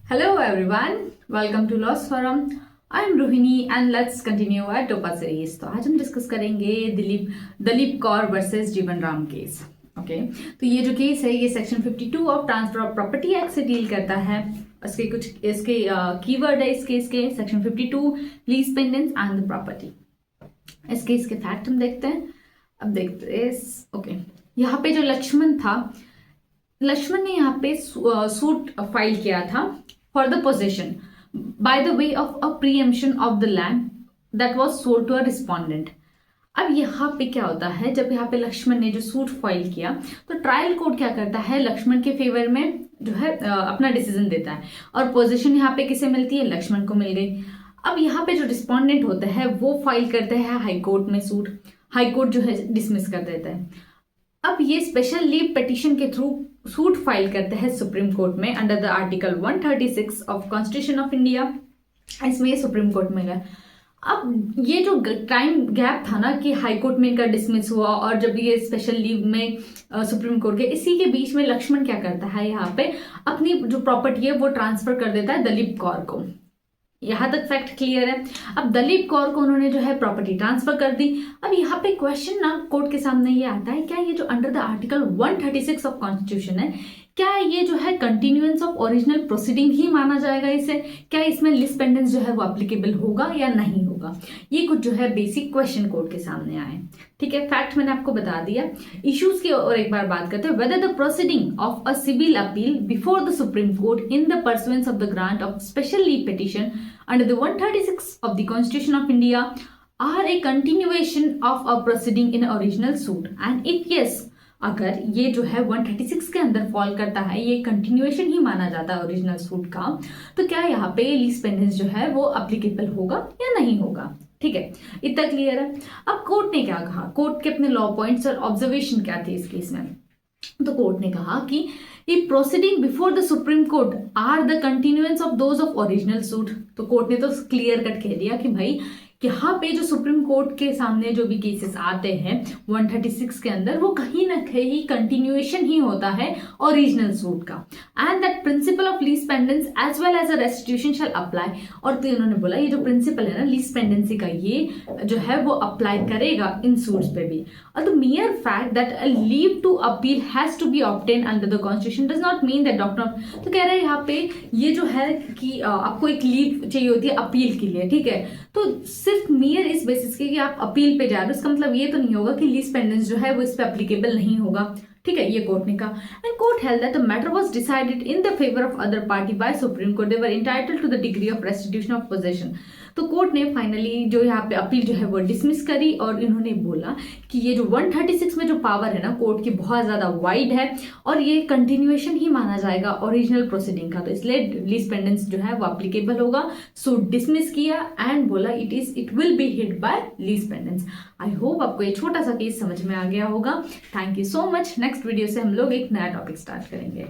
Hello everyone, welcome to Lost Forum. I'm Rohini and let's continue our टोपा series. तो आज हम discuss करेंगे दलीप कौर वर्सेस जीवन राम केस। ओके, तो ये जो केस है ये section 52 of transfer of property act से डील करता है। इसके कीवर्ड है इस केस के section 52 lease pendens and the property. इस केस के फैक्ट हम देखते हैं। अब देखते हैं ओके, यहाँ पे जो लक्ष्मण ने यहाँ पे सूट फाइल किया था for the possession by the way of a preemption of the land that was sold to a respondent. अब यहाँ पे क्या होता है, जब यहाँ पे लक्ष्मण ने जो सूट फाइल किया तो ट्रायल कोर्ट क्या करता है, लक्ष्मण के फेवर में जो है अपना डिसीजन देता है और पोजीशन यहाँ पे किसे मिलती है, लक्ष्मण को मिल गई। अब यहाँ पे जो रिस्पोंडेंट होता है वो फाइल करते हैं हाई कोर्ट में सूट, हाई कोर्ट जो है डिसमिस कर देता है। अब ये स्पेशल लीव पिटीशन के थ्रू सूट फाइल करते हैं सुप्रीम कोर्ट में under the article 136 of constitution of India. इसमें ये सुप्रीम कोर्ट में गया। अब ये जो टाइम गैप था ना कि हाई कोर्ट में इनका डिसमिस हुआ और जब ये स्पेशल लीव में सुप्रीम कोर्ट के, इसी के बीच में लक्ष्मण क्या करता है, यहाँ पे अपनी जो प्रॉपर्टी है वो ट्रांसफर कर देता है दलीप कौर को। यहाँ तक फैक्ट क्लियर है। अब दलीप कौर को उन्होंने जो है प्रॉपर्टी ट्रांसफर कर दी। अब यहाँ पे क्वेश्चन ना कोर्ट के सामने ये आता है, क्या ये जो under the article 136 of constitution है, क्या ये जो है कंटिन्यूएंस ऑफ ओरिजिनल प्रोसीडिंग ही माना जाएगा इसे, क्या इसमें लीज पेंडेंस जो है वो एप्लीकेबल होगा या नहीं होगा। ये कुछ जो है बेसिक क्वेश्चन कोर्ट के सामने आए। ठीक है, फैक्ट मैंने आपको बता दिया। इश्यूज की और एक बार बात करते हैं। Whether the proceeding of a civil appeal before the Supreme Court in the pursuance of the grant of special leave petition under the 136 of the Constitution of India are a continuation of a proceeding in original suit and if yes, अगर ये जो है 136 के अंदर fall करता है, ये continuation ही माना जाता है ओरिजिनल सूट का, तो क्या यहाँ पे लीज पेंडेंस जो है वो एप्लीकेबल होगा या नहीं होगा। ठीक है, इतना क्लियर है। अब कोर्ट ने क्या कहा, कोर्ट के अपने लॉ पॉइंट्स और ऑब्जर्वेशन क्या थे इस केस में। तो कोर्ट ने कहा कि ये proceeding before the Supreme Court are the continuance of those of original suit. तो कोर्ट ने तो क्लियर कट कह दिया कि भाई यहाँ पे जो सुप्रीम कोर्ट के सामने जो भी केसेस आते हैं 136 के अंदर, वो कहीं ना कहीं कंटिन्यूएशन ही होता है ओरिजिनल सूट का। And that principle of lis pendens as well as a restitution shall apply. और तो इन्होंने बोला ये जो प्रिंसिपल है ना लीज पेंडेंसी का, ये जो है वो अप्लाई करेगा इन सूट्स पे भी। और the mere fact that a leave to appeal has to be obtain under the constitution does not mean that doctor. तो कह रहे हैं यहाँ पे ये जो है कि आपको एक लीव चाहिए होती है अपील के लिए। ठीक है, तो सिर्फ मियर इस बेसिस के कि आप अपील पे जा रहे हो, इसका मतलब ये तो नहीं होगा कि लीज पेंडेंस जो है वो इस पे एप्लीकेबल नहीं होगा। ठीक है, ये कोर्ट ने कहा। And court held that the matter was decided in the favour of other party by Supreme Court, they were entitled to the degree of restitution of possession. तो कोर्ट ने फाइनली जो यहाँ पे अपील जो है वो डिसमिस करी और इन्होंने बोला कि ये जो 136 में जो पावर है ना कोर्ट की, बहुत ज्यादा वाइड है और ये कंटिन्यूएशन ही माना जाएगा ओरिजिनल प्रोसीडिंग का, तो इसलिए लीज पेंडेंस जो है वो एप्लीकेबल होगा। सो डिसमिस किया एंड बोला it will be hit by lease pendens. I hope आपको ये छोटा सा केस समझ में आ गया होगा। Thank you so much. Next video से हम लोग एक नया टॉपिक स्टार्ट करेंगे।